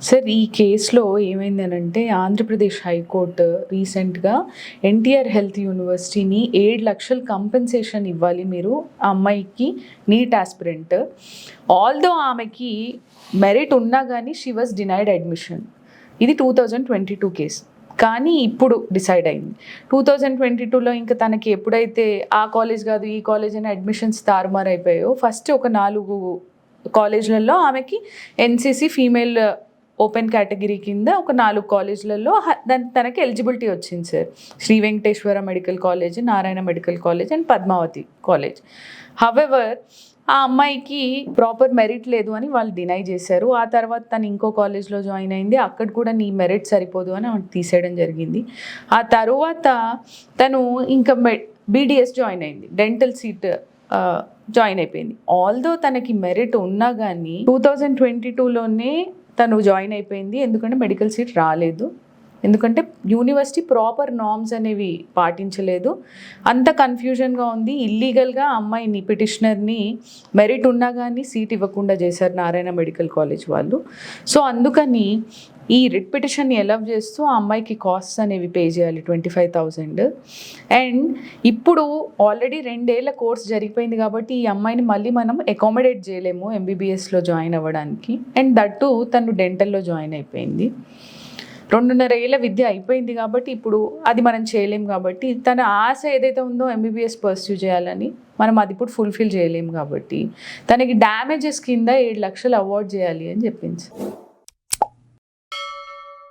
Sir ఈ కేసులో ఏమైందనంటే Andhra Pradesh high court రీసెంట్గా ఎన్టీఆర్ హెల్త్ యూనివర్సిటీని 7 లక్షలు కంపెన్సేషన్ ఇవ్వాలి మీరు ఆ అమ్మాయికి నీట్ ఆస్పిరెంట్. ఆల్దో ఆమెకి మెరిట్ ఉన్నా కానీ షీ వాజ్ డినైడ్ అడ్మిషన్. ఇది 2022 కేసు. కానీ ఇప్పుడు డిసైడ్ అయింది 2022లో ఇంకా తనకి ఎప్పుడైతే ఆ కాలేజ్ కాదు ఈ కాలేజ్ అని అడ్మిషన్స్ తారుమారు అయిపోయాయో ఫస్ట్ ఒక 4 కాలేజ్లలో ఆమెకి ఎన్సీసీ ఫీమేల్ ఓపెన్ కేటగిరీ కింద ఒక 4 కాలేజ్లలో తనకి ఎలిజిబిలిటీ వచ్చింది sir. Shri Venkateswara medical college, Narayana medical college and Padmavathi college. However ఆ అమ్మాయికి ప్రాపర్ మెరిట్ లేదు అని వాళ్ళు డినై చేశారు. ఆ తర్వాత తను ఇంకో కాలేజ్లో జాయిన్ అయింది. అక్కడ కూడా నీ మెరిట్ సరిపోదు అని ఆమె తీసేయడం జరిగింది. ఆ తర్వాత తను ఇంకా బీడిఎస్ జాయిన్ అయింది, డెంటల్ సీట్ జాయిన్ అయిపోయింది. ఆల్దో తనకి మెరిట్ ఉన్నా కానీ 2022లోనే తను జాయిన్ అయిపోయింది. ఎందుకంటే మెడికల్ సీట్ రాలేదు, ఎందుకంటే యూనివర్సిటీ ప్రాపర్ నార్మ్స్ అనేవి పాటించలేదు. అంత కన్ఫ్యూజన్గా ఉంది. ఇల్లీగల్గా అమ్మాయిని పిటిషనర్ని మెరిట్ ఉన్నా కానీ సీట్ ఇవ్వకుండా చేశారు నారాయణ మెడికల్ కాలేజ్ వాళ్ళు. సో అందుకని ఈ రిట్ పిటిషన్ని ఎలవ్ చేస్తూ ఆ అమ్మాయికి కాస్ట్స్ అనేవి పే చేయాలి 25,000. అండ్ ఇప్పుడు ఆల్రెడీ 2 ఏళ్ల కోర్స్ జరిగిపోయింది కాబట్టి ఈ అమ్మాయిని మళ్ళీ మనం అకామిడేట్ చేయలేము ఎంబీబీఎస్లో జాయిన్ అవ్వడానికి. అండ్ దట్టు తను డెంటల్లో జాయిన్ అయిపోయింది. 2.5 ఏళ్ల విద్య అయిపోయింది కాబట్టి ఇప్పుడు అది మనం చేయలేం. కాబట్టి తన ఆశ ఏదైతే ఉందో ఎంబీబీఎస్ పర్స్యూ చేయాలని మనం అది ఇప్పుడు ఫుల్ఫిల్ చేయలేము. కాబట్టి తనకి డ్యామేజెస్ కింద 7 లక్షలు అవార్డ్ చేయాలి అని చెప్పింది.